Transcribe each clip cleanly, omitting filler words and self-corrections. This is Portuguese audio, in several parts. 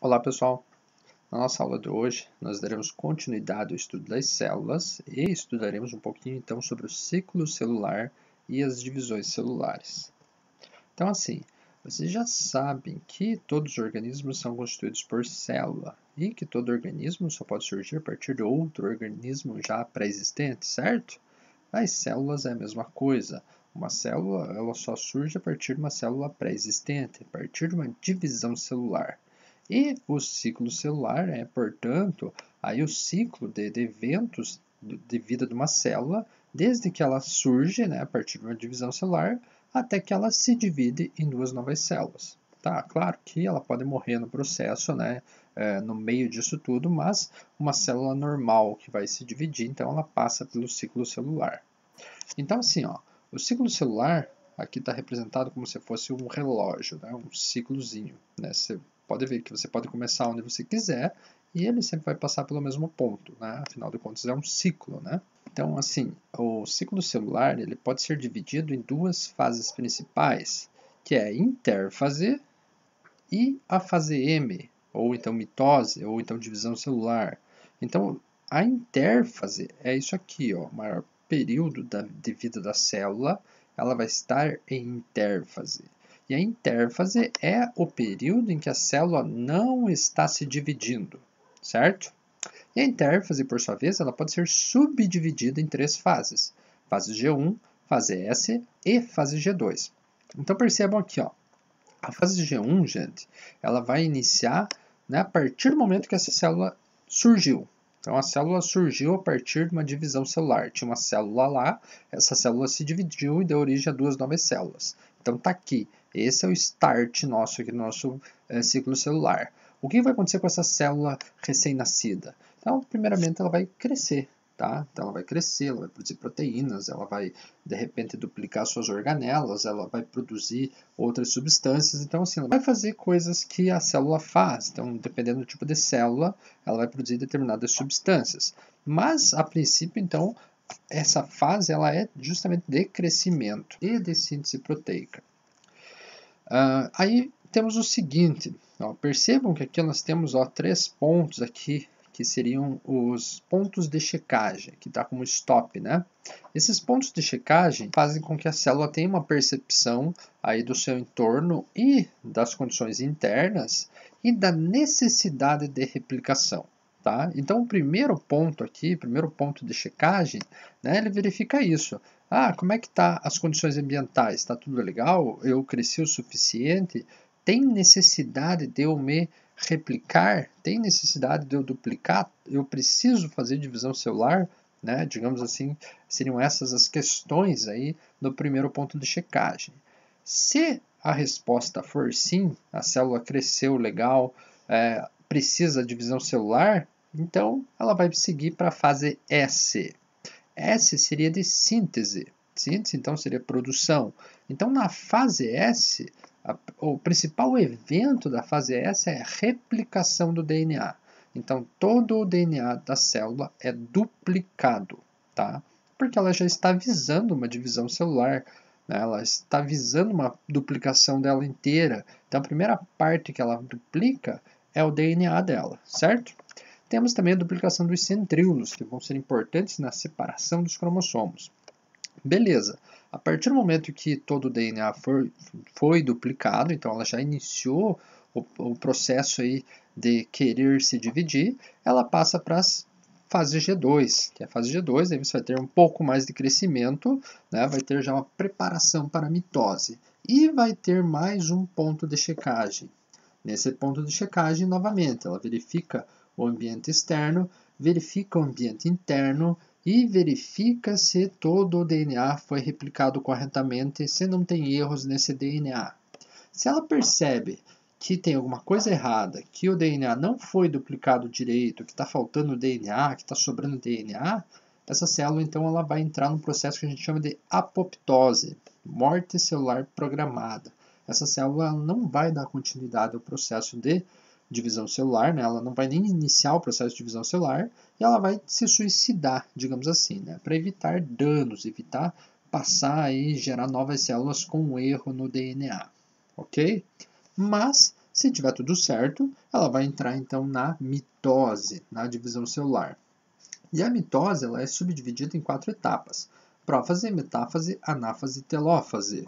Olá pessoal, na nossa aula de hoje nós daremos continuidade ao estudo das células e estudaremos um pouquinho então sobre o ciclo celular e as divisões celulares. Então assim, vocês já sabem que todos os organismos são constituídos por célula e que todo organismo só pode surgir a partir de outro organismo já pré-existente, certo? As células é a mesma coisa. Uma célula ela só surge a partir de uma célula pré-existente, a partir de uma divisão celular. E o ciclo celular é, portanto, aí o ciclo de eventos de vida de uma célula, desde que ela surge, né, a partir de uma divisão celular, até que ela se divide em duas novas células. Tá, claro que ela pode morrer no processo, né, no meio disso tudo, mas uma célula normal que vai se dividir, então ela passa pelo ciclo celular. Então, assim, ó, o ciclo celular aqui está representado como se fosse um relógio, né, um ciclozinho. Né? Você pode ver que você pode começar onde você quiser e ele sempre vai passar pelo mesmo ponto. Né? Afinal de contas, é um ciclo. Né? Então, assim, o ciclo celular ele pode ser dividido em duas fases principais, que é a interfase e a fase M, ou então mitose, ou então divisão celular. Então, a interfase é isso aqui, ó, o maior período de vida da célula, ela vai estar em interfase. E a interfase é o período em que a célula não está se dividindo, certo? E a interfase, por sua vez, ela pode ser subdividida em três fases: fase G1, fase S e fase G2. Então percebam aqui, ó, a fase G1, gente, ela vai iniciar, né, a partir do momento que essa célula surgiu. Então, a célula surgiu a partir de uma divisão celular. Tinha uma célula lá, essa célula se dividiu e deu origem a duas novas células. Então, está aqui. Esse é o start nosso aqui no nosso ciclo celular. O que vai acontecer com essa célula recém-nascida? Então, primeiramente, ela vai crescer. Tá? Então ela vai crescer, ela vai produzir proteínas, ela vai de repente duplicar suas organelas, ela vai produzir outras substâncias. Então assim, ela vai fazer coisas que a célula faz. Então, dependendo do tipo de célula, ela vai produzir determinadas substâncias. Mas a princípio, então, essa fase ela é justamente de crescimento e de síntese proteica. Aí temos o seguinte, ó, percebam que aqui nós temos ó, 3 pontos aqui que seriam os pontos de checagem, que está como stop, né? Esses pontos de checagem fazem com que a célula tenha uma percepção aí do seu entorno e das condições internas e da necessidade de replicação. Tá? Então, o primeiro ponto aqui, primeiro ponto de checagem, né, ele verifica isso. Como é que tá as condições ambientais? Está tudo legal? Eu cresci o suficiente? Tem necessidade de eu me replicar? Tem necessidade de eu duplicar? Eu preciso fazer divisão celular? Né? Digamos assim, seriam essas as questões aí no primeiro ponto de checagem. Se a resposta for sim, a célula cresceu legal, precisa de divisão celular, então ela vai seguir para a fase S. S seria de síntese. Síntese, então, seria produção. Então, na fase S, o principal evento da fase S é a replicação do DNA. Então, todo o DNA da célula é duplicado, tá? Porque ela já está visando uma divisão celular, né? Ela está visando uma duplicação dela inteira. Então, a primeira parte que ela duplica é o DNA dela, certo? Temos também a duplicação dos centríolos, que vão ser importantes na separação dos cromossomos. Beleza, a partir do momento que todo o DNA foi duplicado, então ela já iniciou o processo aí de querer se dividir, ela passa para as fase G2, que é a fase G2, aí você vai ter um pouco mais de crescimento, né? Vai ter já uma preparação para a mitose. E vai ter mais um ponto de checagem. Nesse ponto de checagem, novamente, ela verifica o ambiente externo, verifica o ambiente interno e verifica se todo o DNA foi replicado corretamente, se não tem erros nesse DNA. Se ela percebe que tem alguma coisa errada, que o DNA não foi duplicado direito, que está faltando DNA, que está sobrando DNA, essa célula então ela vai entrar num processo que a gente chama de apoptose, morte celular programada. Essa célula não vai dar continuidade ao processo de divisão celular, né? Ela não vai nem iniciar o processo de divisão celular e ela vai se suicidar, digamos assim, né? Para evitar danos, evitar passar e gerar novas células com um erro no DNA, ok? Mas Se tiver tudo certo, ela vai entrar então na mitose, na divisão celular. E a mitose ela é subdividida em 4 etapas: prófase, metáfase, anáfase e telófase.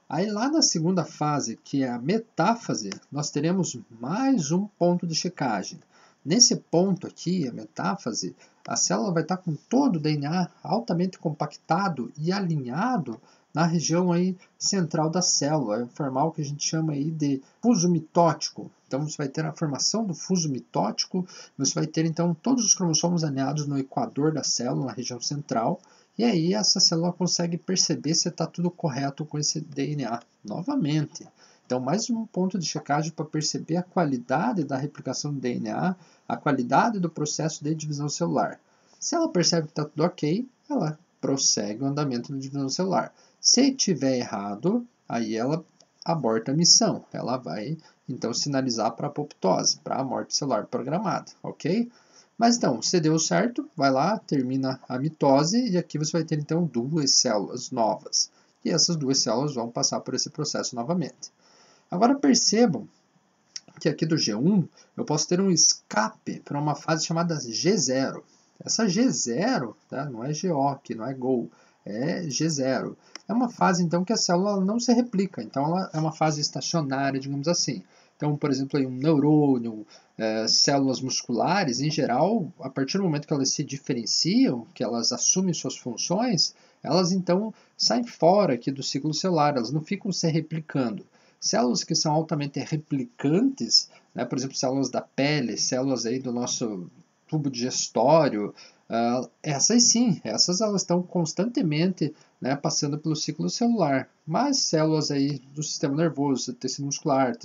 Aí lá na segunda fase, que é a metáfase, nós teremos mais um ponto de checagem. Nesse ponto aqui, a metáfase, a célula vai estar com todo o DNA altamente compactado e alinhado na região aí central da célula, vai formar o que a gente chama aí de fuso mitótico. Então você vai ter a formação do fuso mitótico, você vai ter então todos os cromossomos alinhados no equador da célula, na região central, e aí essa célula consegue perceber se está tudo correto com esse DNA novamente. Então, mais um ponto de checagem para perceber a qualidade da replicação do DNA, a qualidade do processo de divisão celular. Se ela percebe que está tudo ok, ela prossegue o andamento da divisão celular. Se tiver errado, aí ela aborta a missão. Ela vai, então, sinalizar para a apoptose, para a morte celular programada, ok? Mas então, se deu certo, vai lá, termina a mitose e aqui você vai ter então 2 células novas. E essas 2 células vão passar por esse processo novamente. Agora percebam que aqui do G1 eu posso ter um escape para uma fase chamada G0. Essa G0, tá? Não é GO, que não é GO, é G0. É uma fase então que a célula não se replica, então ela é uma fase estacionária, digamos assim. Então, por exemplo, um neurônio, células musculares, em geral, a partir do momento que elas se diferenciam, que elas assumem suas funções, elas então saem fora aqui do ciclo celular, elas não ficam se replicando. Células que são altamente replicantes, né, por exemplo, células da pele, células aí do nosso tubo digestório, essas sim, essas elas estão constantemente, né, passando pelo ciclo celular. Mas células aí do sistema nervoso, tecido muscular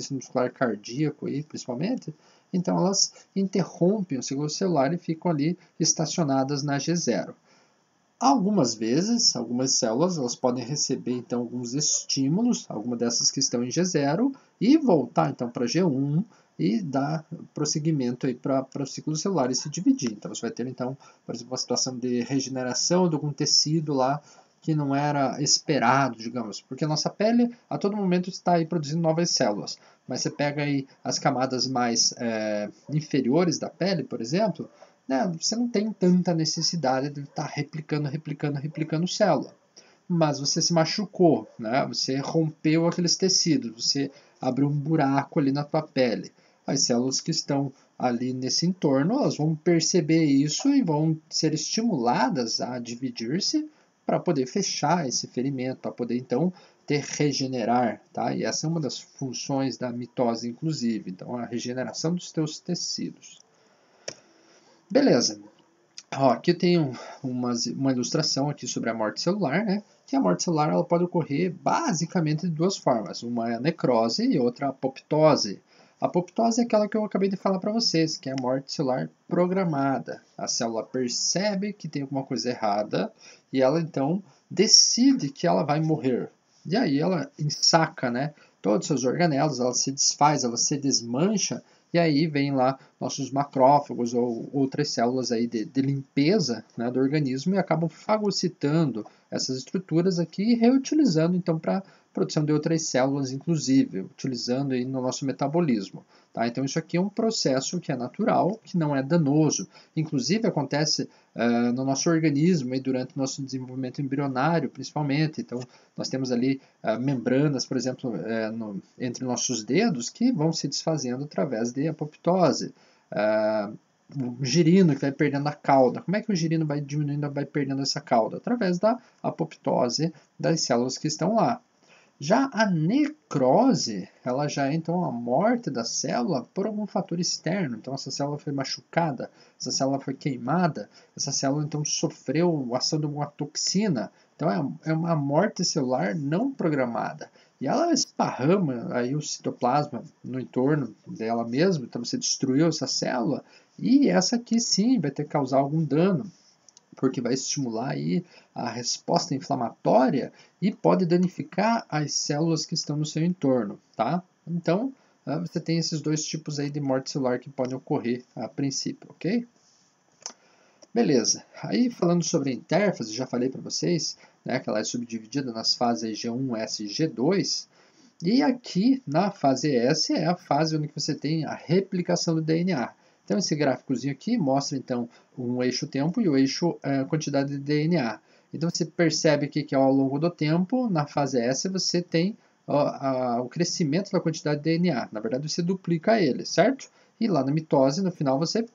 cardíaco aí, principalmente, então elas interrompem o ciclo celular e ficam ali estacionadas na G0. Algumas vezes, algumas células elas podem receber então alguns estímulos, alguma dessas que estão em G0, e voltar então para G1 e dar prosseguimento para o ciclo celular e se dividir. Então você vai ter então, por exemplo, uma situação de regeneração de algum tecido lá que não era esperado, digamos, porque a nossa pele a todo momento está aí produzindo novas células. Mas você pega aí as camadas mais inferiores da pele, por exemplo, né, você não tem tanta necessidade de estar replicando célula. Mas você se machucou, né? Você rompeu aqueles tecidos, você abriu um buraco ali na tua pele. As células que estão ali nesse entorno, elas vão perceber isso e vão ser estimuladas a dividir-se para poder fechar esse ferimento, para poder então regenerar, tá? E essa é uma das funções da mitose, inclusive, então a regeneração dos teus tecidos. Beleza. Ó, aqui eu tenho uma ilustração aqui sobre a morte celular, né? Que a morte celular ela pode ocorrer basicamente de 2 formas. Uma é a necrose e outra a apoptose. A apoptose é aquela que eu acabei de falar para vocês, que é a morte celular programada. A célula percebe que tem alguma coisa errada e ela então decide que ela vai morrer. E aí ela ensaca, né, todos os seus organelos, ela se desfaz, ela se desmancha. E aí vem lá nossos macrófagos ou outras células aí de limpeza, né, do organismo e acabam fagocitando essas estruturas aqui e reutilizando então para produção de outras células, inclusive, utilizando aí no nosso metabolismo. Tá? Então isso aqui é um processo que é natural, que não é danoso. Inclusive acontece no nosso organismo e durante o nosso desenvolvimento embrionário, principalmente. Então nós temos ali membranas, por exemplo, entre nossos dedos que vão se desfazendo através de apoptose. O girino que vai perdendo a cauda. Como é que o girino vai diminuindo, vai perdendo essa cauda? Através da apoptose das células que estão lá. Já a necrose, ela já é então a morte da célula por algum fator externo. Então essa célula foi machucada, essa célula foi queimada, essa célula então sofreu a ação de uma toxina. Então é uma morte celular não programada. E ela esparrama aí o citoplasma no entorno dela mesma, então você destruiu essa célula e essa aqui sim vai ter que causar algum dano, porque vai estimular aí a resposta inflamatória e pode danificar as células que estão no seu entorno, tá? Então, você tem esses 2 tipos aí de morte celular que podem ocorrer a princípio, ok? Beleza. Aí, falando sobre a intérfase, já falei para vocês, né, que ela é subdividida nas fases G1, S e G2. E aqui, na fase S, é a fase onde você tem a replicação do DNA. Então, esse gráficozinho aqui mostra, então, um eixo tempo e o eixo quantidade de DNA. Então, você percebe aqui que ao longo do tempo, na fase S, você tem o crescimento da quantidade de DNA. Na verdade, você duplica ele, certo? E lá na mitose, no final, você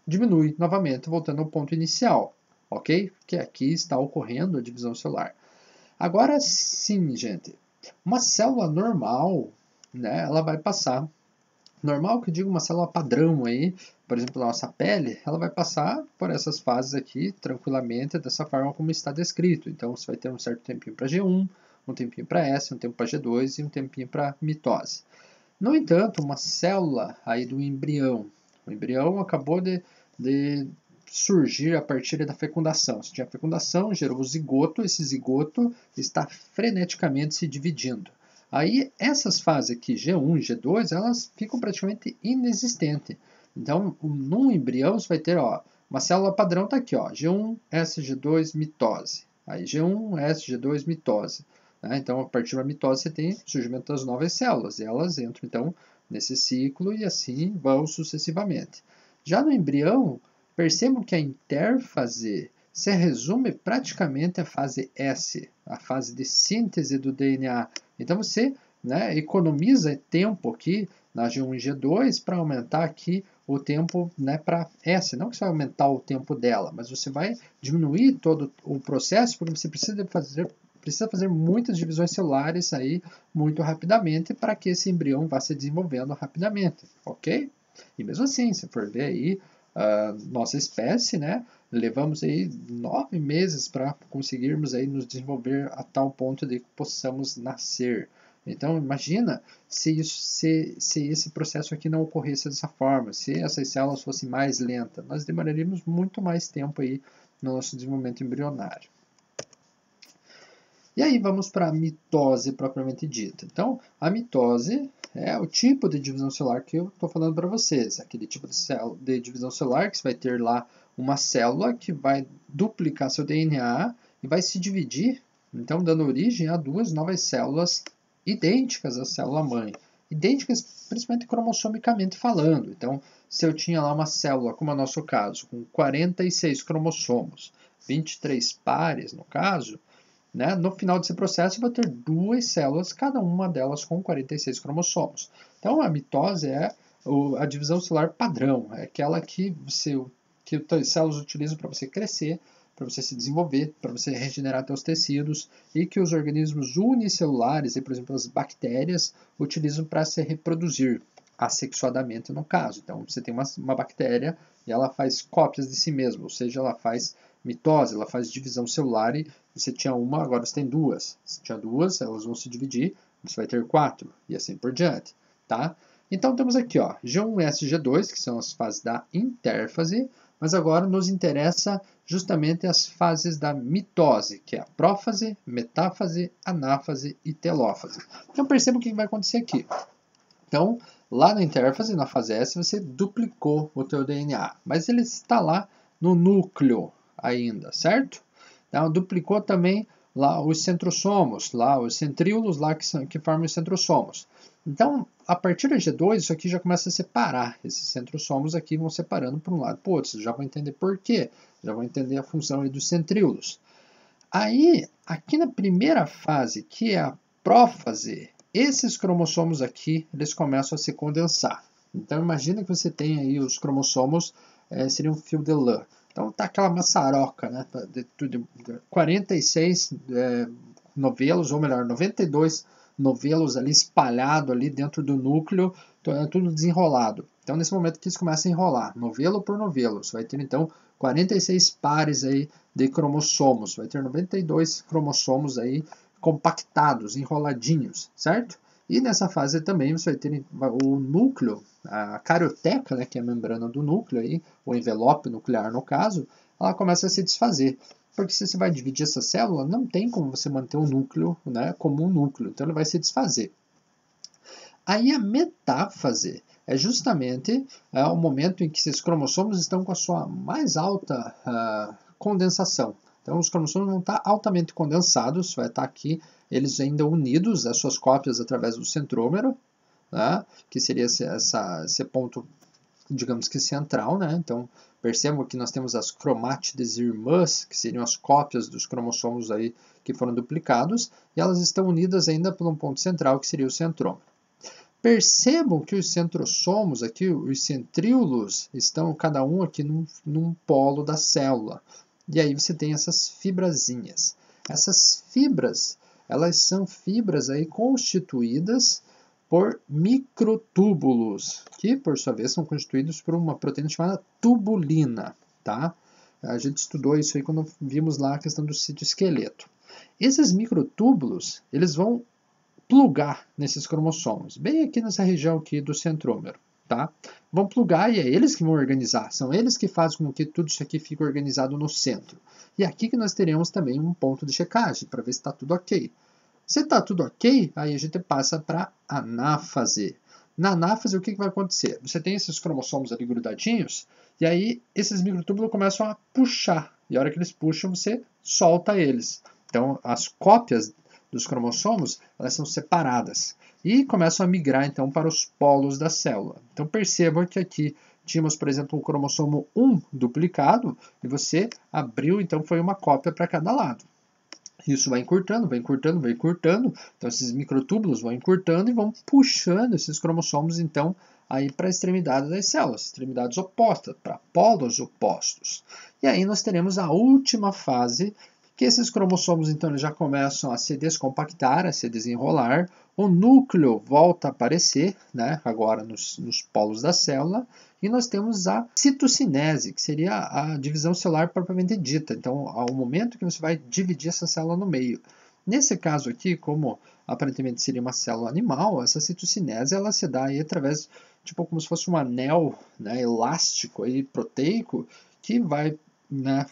diminui novamente, voltando ao ponto inicial, ok? Que aqui está ocorrendo a divisão celular. Agora sim, gente, uma célula normal, né, ela vai passar, normal que eu digo uma célula padrão aí, por exemplo, a nossa pele, ela vai passar por essas fases aqui tranquilamente, dessa forma como está descrito. Então, você vai ter um certo tempinho para G1, um tempinho para S, um tempo para G2 e um tempinho para mitose. No entanto, uma célula aí do embrião, o embrião acabou de surgir a partir da fecundação. Se tinha fecundação, gerou o zigoto, esse zigoto está freneticamente se dividindo. Aí essas fases aqui, G1 e G2, elas ficam praticamente inexistentes. Então, num embrião, você vai ter, ó, uma célula padrão está aqui, ó, G1, S, G2, mitose. Aí G1, S, G2, mitose. Então, a partir da mitose, você tem o surgimento das novas células, e elas entram, então, nesse ciclo e assim vão sucessivamente. Já no embrião, percebam que a interfase se resume praticamente à fase S, a fase de síntese do DNA. Então, você economiza tempo aqui na G1 e G2 para aumentar aqui o tempo para S. Não que você vai aumentar o tempo dela, mas você vai diminuir todo o processo, porque você precisa fazer muitas divisões celulares aí muito rapidamente para que esse embrião vá se desenvolvendo rapidamente, ok? E mesmo assim, se for ver aí, nossa espécie, levamos aí 9 meses para conseguirmos aí nos desenvolver a tal ponto de que possamos nascer. Então, imagina se esse processo aqui não ocorresse dessa forma, se essas células fossem mais lentas, nós demoraríamos muito mais tempo aí no nosso desenvolvimento embrionário. E aí vamos para a mitose propriamente dita. Então, a mitose é o tipo de divisão celular que eu estou falando para vocês. Aquele tipo de divisão celular que você vai ter lá uma célula que vai duplicar seu DNA e vai se dividir, então dando origem a duas novas células idênticas à célula-mãe. Idênticas principalmente cromossomicamente falando. Então, se eu tinha lá uma célula, como é o nosso caso, com 46 cromossomos, 23 pares no caso, no final desse processo, eu vou ter duas células, cada uma delas com 46 cromossomos. Então, a mitose é a divisão celular padrão, é aquela que as células utilizam para você crescer, para você se desenvolver, para você regenerar seus tecidos, e que os organismos unicelulares, por exemplo, as bactérias, utilizam para se reproduzir, assexuadamente no caso. Então, você tem uma bactéria e ela faz cópias de si mesma, ou seja, ela faz mitose, ela faz divisão celular e você tinha uma, agora você tem duas. Se tinha duas, elas vão se dividir, você vai ter 4 e assim por diante, tá? Então temos aqui, ó, G1S e G2, que são as fases da interfase, mas agora nos interessa justamente as fases da mitose, que é a prófase, metáfase, anáfase e telófase. Então perceba o que vai acontecer aqui. Então, lá na interfase, na fase S, você duplicou o teu DNA, mas ele está lá no núcleo ainda, certo? Então, duplicou também lá os centrosomos, lá os centríolos lá que formam os centrosomos. Então, a partir da G2, isso aqui já começa a separar. Esses centrosomos aqui vão separando para um lado e para o outro. Você já vai entender por quê. Já vai entender a função aí dos centríolos. Aí, aqui na primeira fase, que é a prófase, esses cromossomos aqui, eles começam a se condensar. Então, imagina que você tem aí os cromossomos, seria um fio de lã. Então, tá aquela maçaroca, de 46 novelos, ou melhor, 92 novelos ali espalhados ali dentro do núcleo, tudo desenrolado. Então, nesse momento que isso começa a enrolar, novelo por novelo, você vai ter, então, 46 pares aí de cromossomos, vai ter 92 cromossomos aí compactados, enroladinhos, certo? E nessa fase também você vai ter o núcleo, a carioteca, que é a membrana do núcleo, aí, o envelope nuclear no caso, ela começa a se desfazer. Porque se você vai dividir essa célula, não tem como você manter o núcleo como um núcleo, então ele vai se desfazer. Aí a metáfase é justamente o momento em que esses cromossomos estão com a sua mais alta condensação. Então os cromossomos vão estar altamente condensados, vai estar aqui eles ainda unidos às suas cópias através do centrômero, né? Que seria esse ponto, digamos que central, né? Então, percebam que nós temos as cromátides irmãs, que seriam as cópias dos cromossomos aí que foram duplicados, e elas estão unidas ainda por um ponto central, que seria o centrômero. Percebam que os centrossomos aqui, os centríolos, estão cada um aqui num polo da célula. E aí você tem essas fibrazinhas. Essas fibras, elas são fibras aí constituídas por microtúbulos, que por sua vez são constituídos por uma proteína chamada tubulina, tá? A gente estudou isso aí quando vimos lá a questão do citoesqueleto. Esses microtúbulos, eles vão plugar nesses cromossomos, bem aqui nessa região aqui do centrômero, tá? Vão plugar e é eles que vão organizar, são eles que fazem com que tudo isso aqui fique organizado no centro. E aqui que nós teremos também um ponto de checagem, para ver se está tudo ok. Se está tudo ok, aí a gente passa para a anáfase. Na anáfase, o que vai acontecer? Você tem esses cromossomos ali grudadinhos, e aí esses microtúbulos começam a puxar, e a hora que eles puxam, você solta eles. Então, as cópias dos cromossomos, elas são separadas e começam a migrar então para os polos da célula. Então percebam que aqui tínhamos, por exemplo, um cromossomo 1 duplicado e você abriu, então foi uma cópia para cada lado. Isso vai encurtando, vai encurtando, vai encurtando. Então esses microtúbulos vão encurtando e vão puxando esses cromossomos então aí para a extremidade das células, extremidades opostas, para polos opostos. E aí nós teremos a última fase, que esses cromossomos então já começam a se descompactar, a se desenrolar, o núcleo volta a aparecer, né, agora nos polos da célula, e nós temos a citocinese, que seria a divisão celular propriamente dita. Então, ao momento que você vai dividir essa célula no meio. Nesse caso aqui, como aparentemente seria uma célula animal, essa citocinese ela se dá aí através, tipo como se fosse um anel, né, elástico aí, proteico, que vai, né,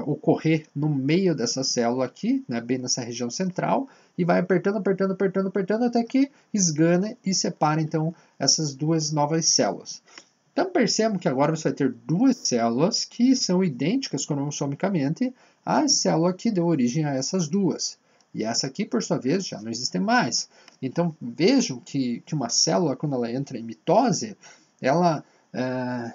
ocorrer no meio dessa célula aqui, né, bem nessa região central, e vai apertando, apertando, apertando, apertando, até que esgana e separa então essas duas novas células. Então percebam que agora você vai ter duas células que são idênticas cromossomicamente à célula que deu origem a essas duas. E essa aqui, por sua vez, já não existe mais. Então vejam que uma célula, quando ela entra em mitose, ela,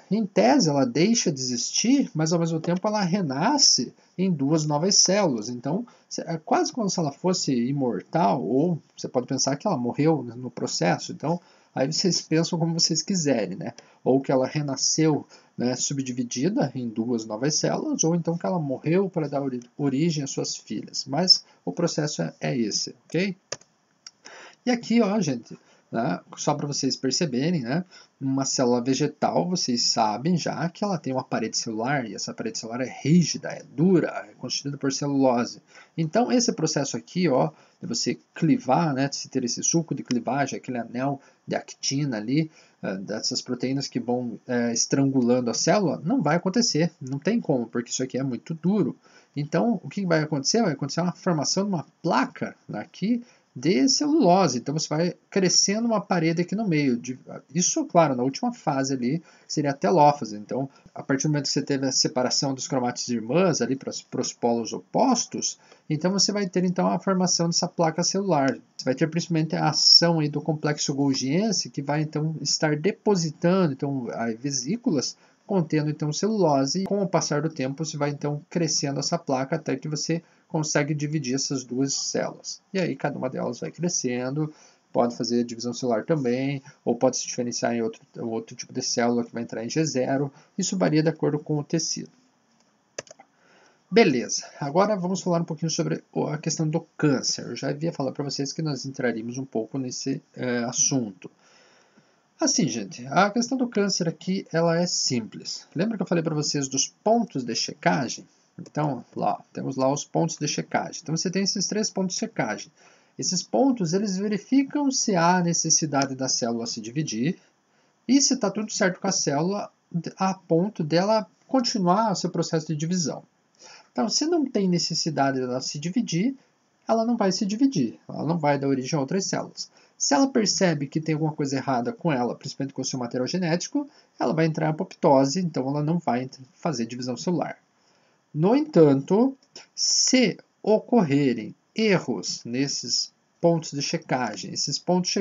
em tese, ela deixa de existir, mas ao mesmo tempo ela renasce em duas novas células. Então é quase como se ela fosse imortal, ou você pode pensar que ela morreu no processo. Então aí vocês pensam como vocês quiserem, né? Ou que ela renasceu, né, subdividida em duas novas células, ou então que ela morreu para dar origem às suas filhas. Mas o processo é esse, ok? E aqui, ó, gente, né, só para vocês perceberem, né, uma célula vegetal, vocês sabem já que ela tem uma parede celular, e essa parede celular é rígida, é dura, é constituída por celulose. Então, esse processo aqui, ó, de você clivar, né, de ter esse suco de clivagem, aquele anel de actina ali, dessas proteínas que vão estrangulando a célula, não vai acontecer, não tem como, porque isso aqui é muito duro. Então, o que vai acontecer? Vai acontecer uma formação de uma placa aqui, de celulose. Então você vai crescendo uma parede aqui no meio. Isso, claro, na última fase ali, seria a telófase. Então, a partir do momento que você teve a separação dos cromátides irmãs ali para os polos opostos, então você vai ter então a formação dessa placa celular. Você vai ter principalmente a ação aí do complexo golgiense, que vai então estar depositando então as vesículas contendo então celulose, e com o passar do tempo você vai então crescendo essa placa até que você consegue dividir essas duas células. E aí cada uma delas vai crescendo, pode fazer divisão celular também, ou pode se diferenciar em outro tipo de célula que vai entrar em G0. Isso varia de acordo com o tecido. Beleza, agora vamos falar um pouquinho sobre a questão do câncer. Eu já havia falado para vocês que nós entraríamos um pouco nesse assunto. Assim, gente, a questão do câncer aqui, ela é simples. Lembra que eu falei para vocês dos pontos de checagem? Então, lá, temos lá os pontos de checagem. Então, você tem esses 3 pontos de checagem. Esses pontos, eles verificam se há necessidade da célula se dividir e se está tudo certo com a célula a ponto dela continuar o seu processo de divisão. Então, se não tem necessidade dela se dividir, ela não vai se dividir, ela não vai dar origem a outras células. Se ela percebe que tem alguma coisa errada com ela, principalmente com o seu material genético, ela vai entrar em apoptose, então ela não vai fazer divisão celular. No entanto, se ocorrerem erros nesses pontos de checagem. Esses pontos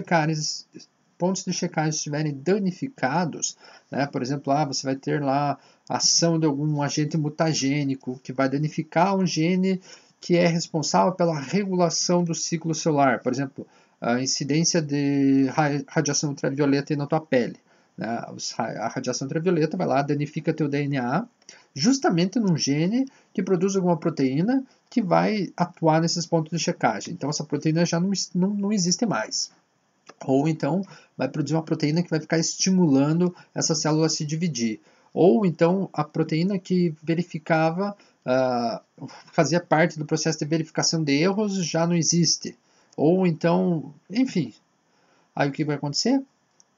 de checagem estiverem danificados, né? Por exemplo, você vai ter lá a ação de algum agente mutagênico que vai danificar um gene que é responsável pela regulação do ciclo celular. Por exemplo, a incidência de radiação ultravioleta na tua pele. Né? A radiação ultravioleta vai lá, danifica teu DNA, justamente num gene que produz alguma proteína que vai atuar nesses pontos de checagem. Então, essa proteína já não existe mais. Ou então, vai produzir uma proteína que vai ficar estimulando essa célula a se dividir. Ou então, a proteína que verificava, fazia parte do processo de verificação de erros, já não existe. Ou então, enfim. Aí o que vai acontecer?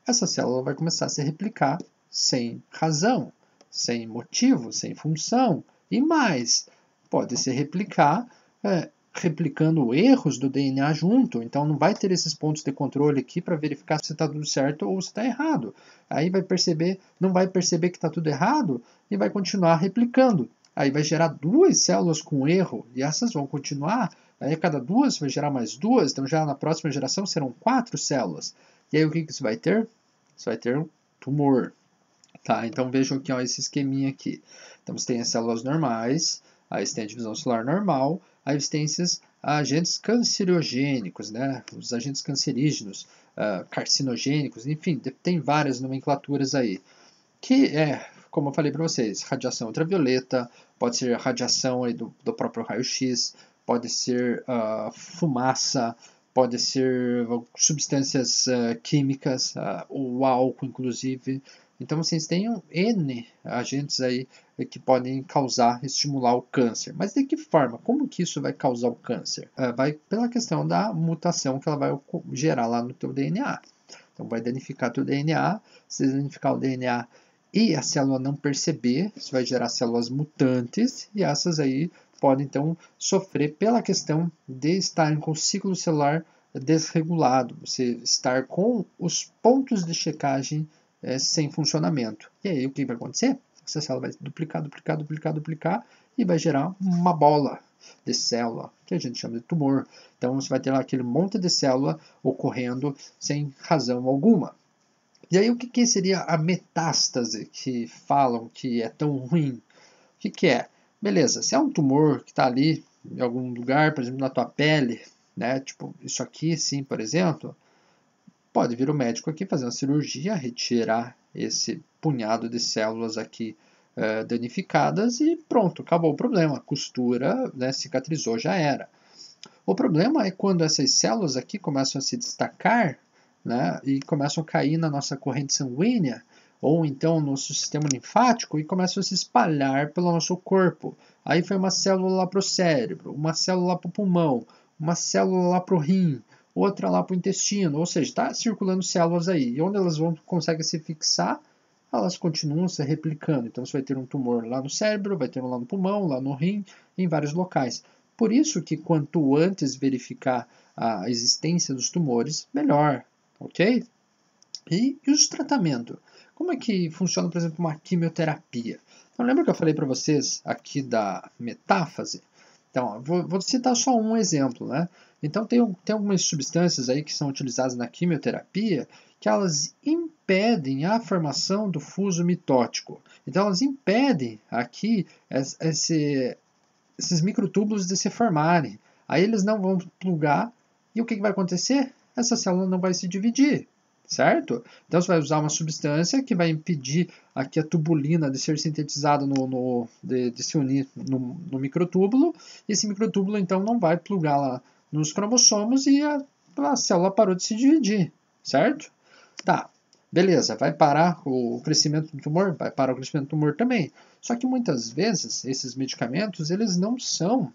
Essa célula vai começar a se replicar sem razão, sem motivo, sem função. E mais, pode se replicar replicando erros do DNA junto. Então não vai ter esses pontos de controle aqui para verificar se está tudo certo ou se está errado. Aí não vai perceber que está tudo errado e vai continuar replicando. Aí vai gerar duas células com erro e essas vão continuar. Aí a cada duas vai gerar mais duas, então já na próxima geração serão 4 células. E aí o que isso vai ter? Isso vai ter um tumor. Tá? Então vejam aqui esse esqueminha aqui. Então você tem as células normais, aí você tem a divisão celular normal, aí você tem esses agentes cancerogênicos, né? Os agentes cancerígenos, carcinogênicos, enfim, tem várias nomenclaturas aí. Que é, como eu falei para vocês, radiação ultravioleta, pode ser radiação aí do próprio raio-x, pode ser fumaça, pode ser substâncias químicas, o álcool inclusive. Então vocês têm N agentes aí que podem estimular o câncer. Mas de que forma? Como que isso vai causar o câncer? Vai pela questão da mutação que ela vai gerar lá no teu DNA. Então vai danificar teu DNA, se danificar o DNA e a célula não perceber, isso vai gerar células mutantes e essas aí podem então sofrer pela questão de estarem com o ciclo celular desregulado, você estar com os pontos de checagem sem funcionamento. E aí o que vai acontecer? Essa célula vai duplicar e vai gerar uma bola de célula, que a gente chama de tumor. Então você vai ter lá aquele monte de célula ocorrendo sem razão alguma. E aí o que seria a metástase que falam que é tão ruim? O que é? Beleza, se é um tumor que está ali em algum lugar, por exemplo, na tua pele, né? Tipo isso aqui, sim, por exemplo, pode vir o médico aqui fazer uma cirurgia, retirar esse punhado de células aqui danificadas e pronto, acabou o problema. A costura, né, cicatrizou, já era. O problema é quando essas células aqui começam a se destacar, né, e começam a cair na nossa corrente sanguínea, ou então no nosso sistema linfático, e começam a se espalhar pelo nosso corpo. Aí foi uma célula lá para o cérebro, uma célula lá para o pulmão, uma célula lá para o rim, outra lá para o intestino, ou seja, está circulando células aí. E onde elas conseguem se fixar, elas continuam se replicando. Então você vai ter um tumor lá no cérebro, vai ter um lá no pulmão, lá no rim, em vários locais. Por isso que quanto antes verificar a existência dos tumores, melhor, ok? E os tratamentos? Como é que funciona, por exemplo, uma quimioterapia? Então, lembra que eu falei para vocês aqui da metáfase? Então, vou citar só um exemplo, né? Então, tem algumas substâncias aí que são utilizadas na quimioterapia que elas impedem a formação do fuso mitótico. Então, elas impedem aqui esses microtúbulos de se formarem. Aí eles não vão plugar e o que vai acontecer? Essa célula não vai se dividir, certo? Então você vai usar uma substância que vai impedir aqui a tubulina de ser sintetizada de se unir no microtúbulo, e esse microtúbulo então não vai plugar lá nos cromossomos e a célula parou de se dividir, certo? Tá, beleza, vai parar o crescimento do tumor? Vai parar o crescimento do tumor também. Só que muitas vezes esses medicamentos eles não são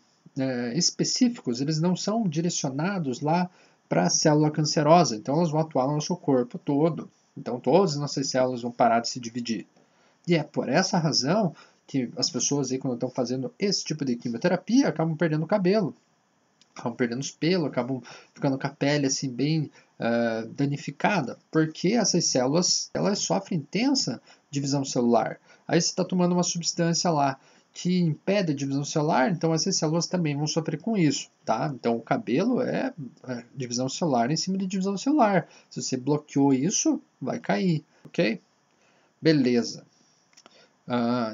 específicos, eles não são direcionados lá para a célula cancerosa, então elas vão atuar no nosso corpo todo. Então todas as nossas células vão parar de se dividir. E é por essa razão que as pessoas aí, quando estão fazendo esse tipo de quimioterapia, acabam perdendo cabelo, acabam perdendo os pelos, acabam ficando com a pele assim bem danificada, porque essas células elas sofrem intensa divisão celular. Aí você está tomando uma substância lá que impede a divisão celular, então essas células também vão sofrer com isso, tá? Então o cabelo é divisão celular em cima de divisão celular. Se você bloqueou isso, vai cair, ok? Beleza.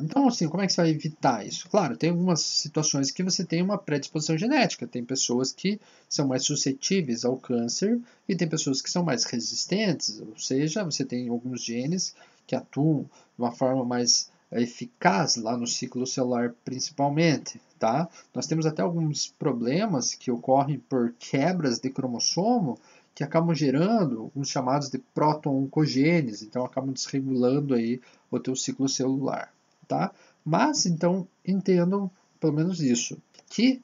Então, assim, como é que você vai evitar isso? Claro, tem algumas situações que você tem uma predisposição genética. Tem pessoas que são mais suscetíveis ao câncer e tem pessoas que são mais resistentes, ou seja, você tem alguns genes que atuam de uma forma mais eficaz lá no ciclo celular principalmente, tá? Nós temos até alguns problemas que ocorrem por quebras de cromossomo que acabam gerando os chamados de proto-oncogenes, então acabam desregulando aí o teu ciclo celular, tá? Mas, então, entendam pelo menos isso, que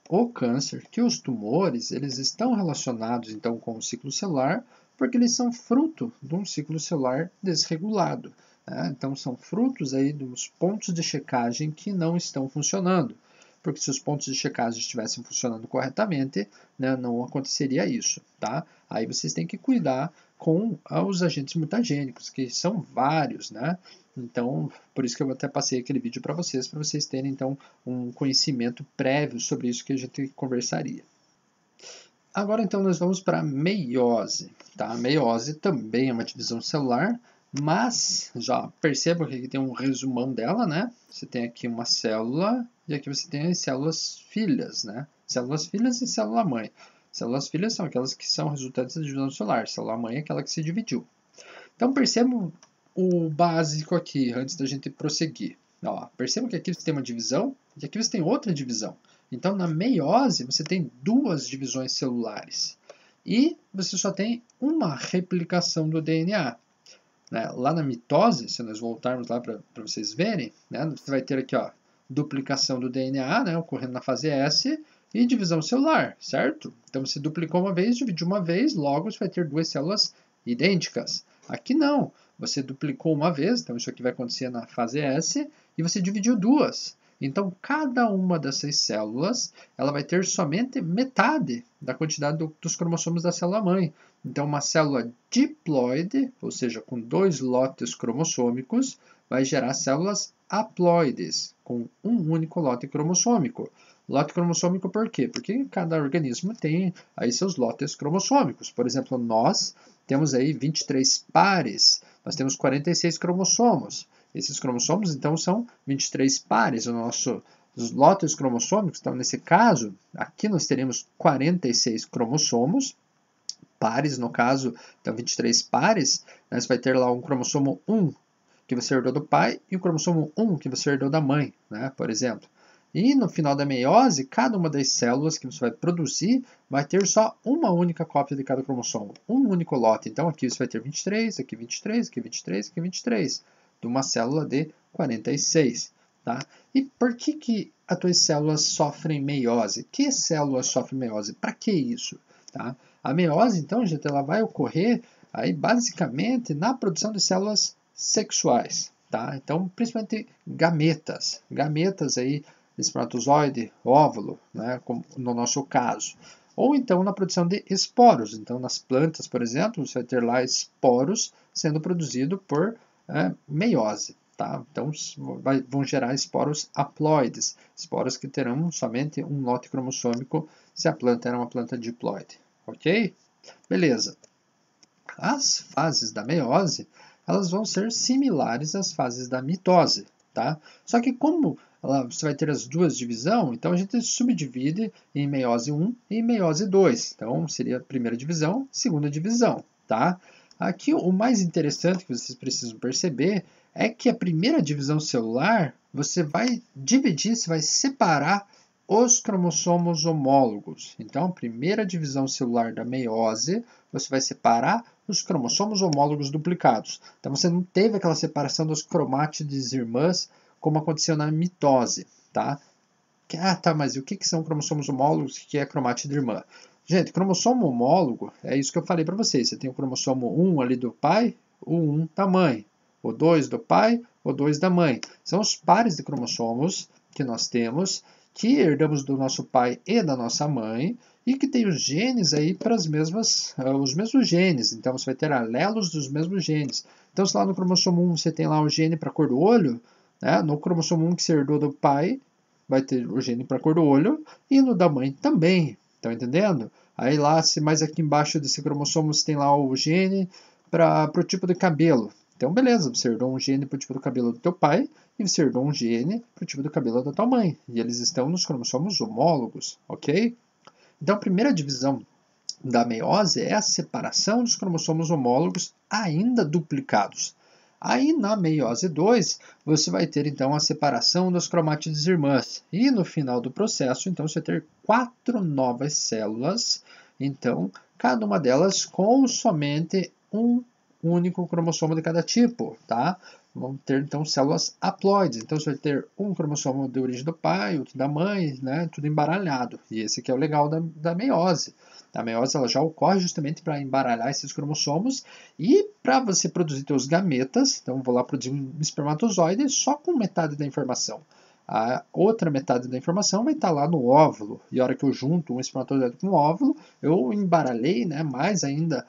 o câncer, que os tumores, eles estão relacionados, então, com o ciclo celular, porque eles são fruto de um ciclo celular desregulado, né? Então, são frutos aí dos pontos de checagem que não estão funcionando, porque se os pontos de checagem estivessem funcionando corretamente, né, não aconteceria isso, tá? Aí vocês têm que cuidar com os agentes mutagênicos, que são vários, né? Então, por isso que eu até passei aquele vídeo para vocês terem, então, um conhecimento prévio sobre isso que a gente conversaria. Agora, então, nós vamos para a meiose, tá? A meiose também é uma divisão celular, mas já percebam que aqui tem um resumão dela, né? Você tem aqui uma célula e aqui você tem as células filhas, né? Células filhas e célula mãe. Células filhas são aquelas que são resultantes da divisão celular. Célula mãe é aquela que se dividiu. Então percebam o básico aqui, antes da gente prosseguir. Ó, percebam que aqui você tem uma divisão e aqui você tem outra divisão. Então na meiose você tem duas divisões celulares. E você só tem uma replicação do DNA. Né? Lá na mitose, se nós voltarmos lá para vocês verem, né? Você vai ter aqui ó, duplicação do DNA, né? Ocorrendo na fase S, e divisão celular, certo? Então você duplicou uma vez, dividiu uma vez, logo você vai ter duas células idênticas. Aqui não, você duplicou uma vez, então isso aqui vai acontecer na fase S, e você dividiu duas. Então, cada uma dessas células ela vai ter somente metade da quantidade dos cromossomos da célula-mãe. Então, uma célula diploide, ou seja, com dois lotes cromossômicos, vai gerar células haploides, com um único lote cromossômico. Lote cromossômico por quê? Porque cada organismo tem aí seus lotes cromossômicos. Por exemplo, nós temos aí 23 pares, nós temos 46 cromossomos. Esses cromossomos, então, são 23 pares. Os lotes cromossômicos, então, nesse caso, aqui nós teremos 46 cromossomos, pares, no caso, então 23 pares, né, você vai ter lá um cromossomo 1 que você herdou do pai e o cromossomo 1 que você herdou da mãe, né, por exemplo. E no final da meiose, cada uma das células que você vai produzir vai ter só uma única cópia de cada cromossomo, um único lote. Então aqui você vai ter 23, aqui 23, aqui 23, aqui 23, de uma célula de 46. Tá? E por que as tuas células sofrem meiose? Que células sofrem meiose? Para que isso? Tá? A meiose, então, gente, ela vai ocorrer aí basicamente na produção de células sexuais. Tá? Então, principalmente gametas aí, espermatozoide, óvulo, né, como no nosso caso. Ou então na produção de esporos. Então, nas plantas, por exemplo, você vai ter lá esporos sendo produzidos por meiose. Tá? Então, vão gerar esporos haploides, esporos que terão somente um lote cromossômico se a planta era uma planta diploide. Ok? Beleza. As fases da meiose, elas vão ser similares às fases da mitose. Tá? Só que como você vai ter as duas divisões, então a gente subdivide em meiose 1 e em meiose 2. Então, seria a primeira divisão, segunda divisão. Tá? Aqui, o mais interessante que vocês precisam perceber é que a primeira divisão celular, você vai dividir, você vai separar os cromossomos homólogos. Então, a primeira divisão celular da meiose, você vai separar os cromossomos homólogos duplicados. Então, você não teve aquela separação das cromátides irmãs, como aconteceu na mitose, tá? Tá, mas o que são cromossomos homólogos e o que é cromátide irmã? Gente, cromossomo homólogo, é isso que eu falei para vocês. Você tem o cromossomo 1 ali do pai, o 1 da mãe. O 2 do pai, o 2 da mãe. São os pares de cromossomos que nós temos, que herdamos do nosso pai e da nossa mãe, e que tem os genes aí para os mesmos genes. Então, você vai ter alelos dos mesmos genes. Então, se lá no cromossomo 1 você tem lá o gene para a cor do olho, né? No cromossomo 1 que você herdou do pai, vai ter o gene para cor do olho, e no da mãe também. Estão entendendo? Aí lá, mais aqui embaixo desse cromossomo, você tem lá o gene para o tipo de cabelo. Então, beleza, você herdou um gene para o tipo do cabelo do teu pai, e você herdou um gene para o tipo do cabelo da tua mãe. E eles estão nos cromossomos homólogos, ok? Então, a primeira divisão da meiose é a separação dos cromossomos homólogos ainda duplicados. Aí na meiose 2, você vai ter então a separação das cromátides irmãs. E no final do processo, então, você vai ter 4 novas células, então, cada uma delas com somente um único cromossomo de cada tipo, tá? Vão ter então células haploides. Então você vai ter um cromossomo de origem do pai, outro da mãe, né? Tudo embaralhado. E esse aqui é o legal da meiose. A meiose ela já ocorre justamente para embaralhar esses cromossomos e para você produzir seus gametas. Então vou lá produzir um espermatozoide só com metade da informação. A outra metade da informação vai estar lá no óvulo. E a hora que eu junto um espermatozoide com um óvulo, eu embaralhei, né, mais ainda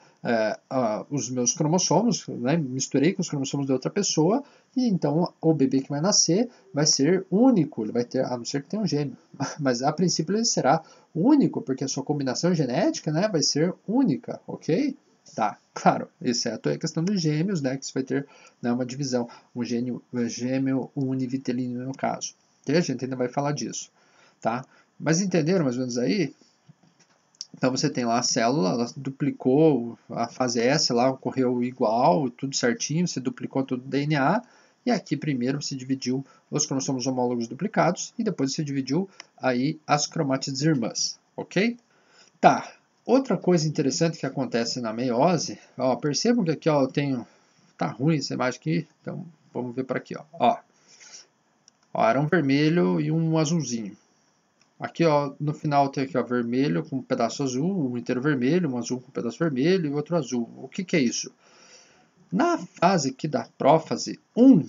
os meus cromossomos, né, misturei com os cromossomos de outra pessoa, e então o bebê que vai nascer vai ser único, ele vai ter, a não ser que tenha um gêmeo, mas a princípio ele será único, porque a sua combinação genética, né, vai ser única, ok? Tá, claro, exceto a questão dos gêmeos, né, que você vai ter, né, uma divisão, um gêmeo univitelino no caso. A gente ainda vai falar disso, tá? Mas entenderam mais ou menos aí? Então você tem lá a célula, ela duplicou a fase S lá, ocorreu igual, tudo certinho, você duplicou todo o DNA, e aqui primeiro você dividiu os cromossomos homólogos duplicados, e depois você dividiu aí as cromátides irmãs, ok? Tá, outra coisa interessante que acontece na meiose, ó, percebam que aqui ó, eu tenho, tá ruim essa imagem aqui, então vamos ver para aqui, ó, era um vermelho e um azulzinho. Aqui, ó, no final tem aqui, ó, vermelho com um pedaço azul, um inteiro vermelho, um azul com um pedaço vermelho e outro azul. O que que é isso? Na fase aqui da prófase 1,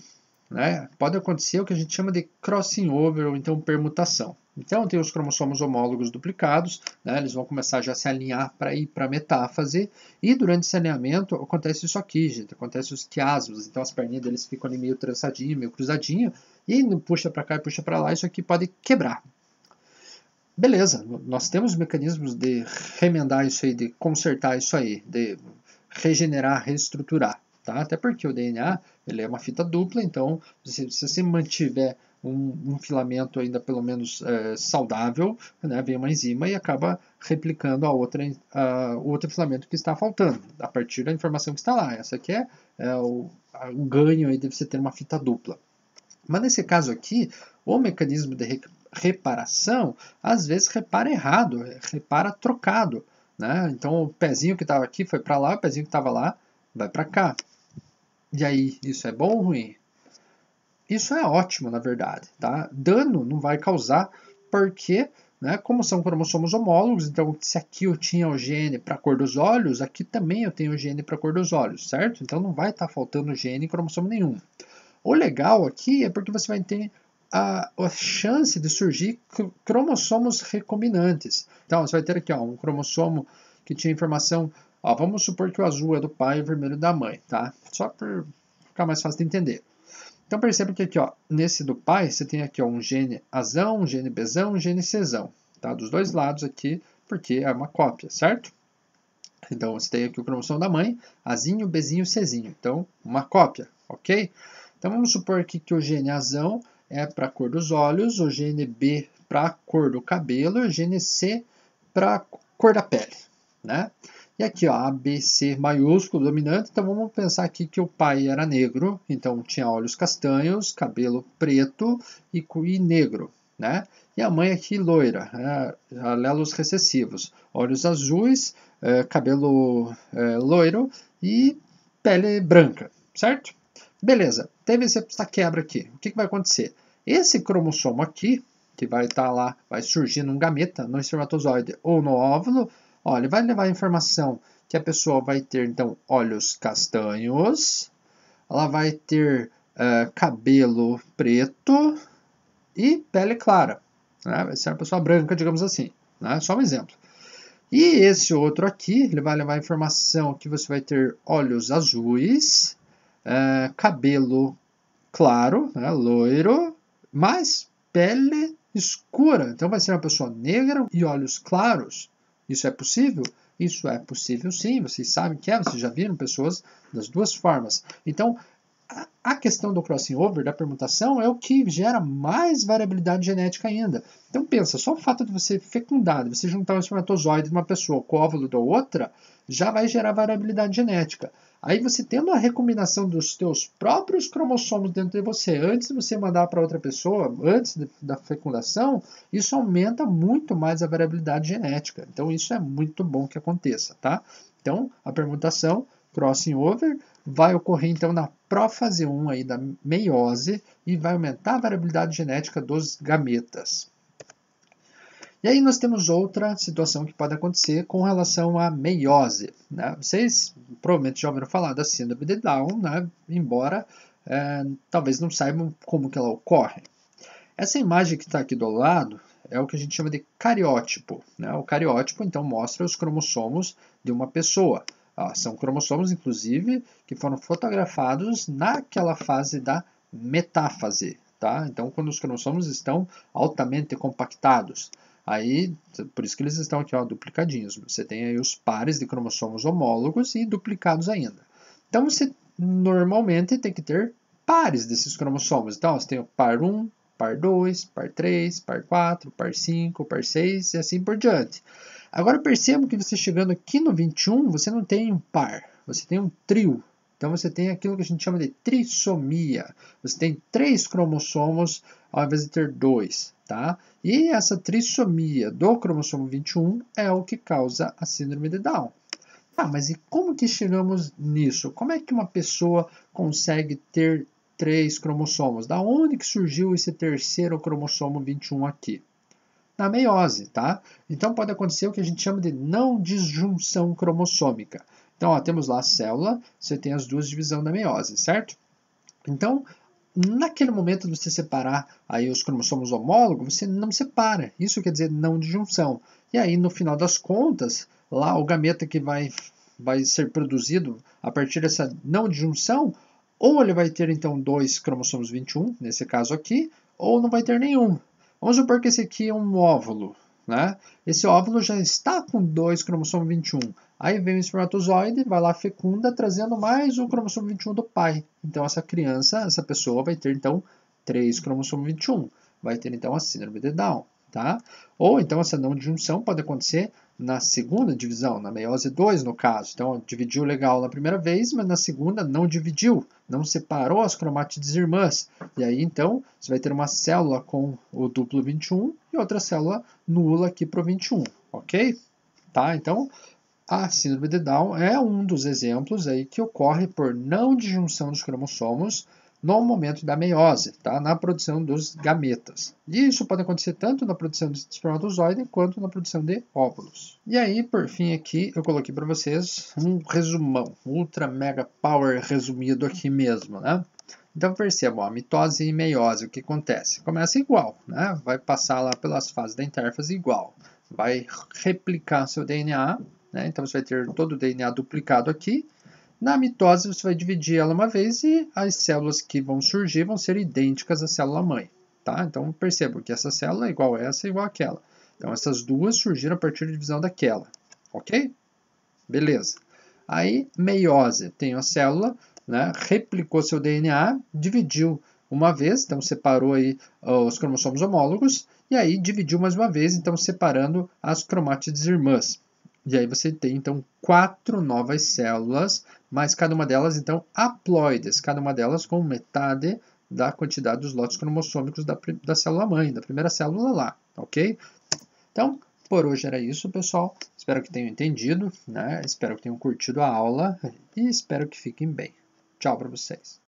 né, pode acontecer o que a gente chama de crossing over ou então permutação. Então tem os cromossomos homólogos duplicados, né, eles vão começar já a se alinhar para ir para a metáfase, e durante esse alinhamento acontece isso aqui, gente, acontece os quiasmos, então as perninhas deles ficam ali meio trançadinhas, meio cruzadinhas, e puxa para cá e puxa para lá, isso aqui pode quebrar. Beleza, nós temos mecanismos de remendar isso aí, de consertar isso aí, de regenerar, reestruturar, tá? Até porque o DNA ele é uma fita dupla, então se você mantiver um filamento ainda pelo menos saudável, né, vem uma enzima e acaba replicando o outro filamento que está faltando, a partir da informação que está lá. Essa aqui é o ganho aí de você ter uma fita dupla. Mas nesse caso aqui, o mecanismo de reparação, às vezes repara errado, repara trocado, né? Então o pezinho que estava aqui foi para lá, o pezinho que estava lá vai para cá. E aí, isso é bom ou ruim? Isso é ótimo, na verdade, tá? Dano não vai causar, porque, né, como são cromossomos homólogos, então se aqui eu tinha o gene para a cor dos olhos, aqui também eu tenho o gene para a cor dos olhos, certo? Então não vai estar faltando gene em cromossomo nenhum. O legal aqui é porque você vai ter a chance de surgir cromossomos recombinantes. Então, você vai ter aqui ó, um cromossomo que tinha informação. Ó, vamos supor que o azul é do pai e o vermelho da mãe, tá? Só para ficar mais fácil de entender. Então, perceba que aqui, ó, nesse do pai, você tem aqui ó, um gene Azão, um gene Bzão, um gene Czão. Tá? Dos dois lados aqui, porque é uma cópia, certo? Então, você tem aqui o cromossomo da mãe, Azinho, Bzinho, Czinho. Então, uma cópia, ok? Então vamos supor aqui que o gene Azão é para a cor dos olhos, o gene B para a cor do cabelo e o gene C para a cor da pele, né? E aqui, ó, ABC maiúsculo dominante, então vamos pensar aqui que o pai era negro, então tinha olhos castanhos, cabelo preto e negro, né? E a mãe aqui loira, alelos recessivos, olhos azuis, cabelo loiro e pele branca, certo? Beleza, teve essa quebra aqui. O que vai acontecer? Esse cromossomo aqui, que vai estar lá, vai surgir num gameta, no espermatozoide ou no óvulo, ó, ele vai levar a informação que a pessoa vai ter, então, olhos castanhos, ela vai ter cabelo preto e pele clara. Né? Vai ser uma pessoa branca, digamos assim. Né? Só um exemplo. E esse outro aqui, ele vai levar a informação que você vai ter olhos azuis, cabelo claro, né, loiro, mas pele escura. Então vai ser uma pessoa negra e olhos claros. Isso é possível? Isso é possível sim, vocês sabem que é, vocês já viram pessoas das duas formas. Então, a questão do crossing over, da permutação, é o que gera mais variabilidade genética ainda. Então pensa, só o fato de você fecundar, de você juntar um espermatozoide de uma pessoa com o óvulo da outra, já vai gerar variabilidade genética. Aí você tendo a recombinação dos teus próprios cromossomos dentro de você, antes de você mandar para outra pessoa, antes da fecundação, isso aumenta muito mais a variabilidade genética. Então isso é muito bom que aconteça, tá? Então a permutação, crossing over, vai ocorrer então na prófase 1 aí da meiose e vai aumentar a variabilidade genética dos gametas. E aí nós temos outra situação que pode acontecer com relação à meiose, né? Vocês provavelmente já ouviram falar da síndrome de Down, né? Embora talvez não saibam como que ela ocorre. Essa imagem que está aqui do lado é o que a gente chama de cariótipo, né? O cariótipo então mostra os cromossomos de uma pessoa. São cromossomos, inclusive, que foram fotografados naquela fase da metáfase, tá? Então, quando os cromossomos estão altamente compactados. Aí, por isso que eles estão aqui, ó, duplicadinhos. Você tem aí os pares de cromossomos homólogos e duplicados ainda. Então, você normalmente tem que ter pares desses cromossomos. Então, você tem o par 1, par 2, par 3, par 4, par 5, par 6 e assim por diante. Agora perceba que você chegando aqui no 21, você não tem um par, você tem um trio. Então você tem aquilo que a gente chama de trissomia. Você tem 3 cromossomos ao invés de ter 2, tá? E essa trissomia do cromossomo 21 é o que causa a síndrome de Down. Mas e como que chegamos nisso? Como é que uma pessoa consegue ter 3 cromossomos? Da onde que surgiu esse terceiro cromossomo 21 aqui? Na meiose, tá? Então pode acontecer o que a gente chama de não disjunção cromossômica. Então, ó, temos lá a célula, você tem as duas divisões da meiose, certo? Então, naquele momento de você separar aí os cromossomos homólogos, você não separa. Isso quer dizer não disjunção. E aí, no final das contas, lá o gameta que vai ser produzido a partir dessa não disjunção, ou ele vai ter então 2 cromossomos 21, nesse caso aqui, ou não vai ter nenhum. Vamos supor que esse aqui é um óvulo, né? Esse óvulo já está com 2 cromossomos 21. Aí vem o espermatozoide, vai lá fecunda, trazendo mais um cromossomo 21 do pai. Então essa criança, essa pessoa vai ter então 3 cromossomos 21. Vai ter então a síndrome de Down, tá? Ou então essa não disjunção pode acontecer na segunda divisão, na meiose 2 no caso. Então dividiu legal na primeira vez, mas na segunda não dividiu, não separou as cromátides irmãs. E aí então você vai ter uma célula com o duplo 21 e outra célula nula aqui para o 21, ok? Tá? Então a síndrome de Down é um dos exemplos aí que ocorre por não disjunção dos cromossomos no momento da meiose, tá? Na produção dos gametas. E isso pode acontecer tanto na produção de espermatozoide quanto na produção de óvulos. E aí, por fim, aqui eu coloquei para vocês um resumão, ultra mega power resumido aqui mesmo, né? Então percebam, a mitose e meiose, o que acontece? Começa igual, né? Vai passar lá pelas fases da intérfase igual. Vai replicar seu DNA, né? Então você vai ter todo o DNA duplicado aqui. Na mitose você vai dividir ela uma vez e as células que vão surgir vão ser idênticas à célula-mãe. Tá? Então percebam que essa célula é igual a essa e igual àquela. Então essas duas surgiram a partir da divisão daquela. Ok? Beleza. Aí, meiose, tem a célula, né, replicou seu DNA, dividiu uma vez, então separou aí os cromossomos homólogos, e aí dividiu mais uma vez, então separando as cromátides irmãs. E aí você tem, então, 4 novas células, mas cada uma delas, então, haploides, cada uma delas com metade da quantidade dos lotes cromossômicos da célula-mãe, da primeira célula lá, ok? Então, por hoje era isso, pessoal. Espero que tenham entendido, né? Espero que tenham curtido a aula e espero que fiquem bem. Tchau para vocês.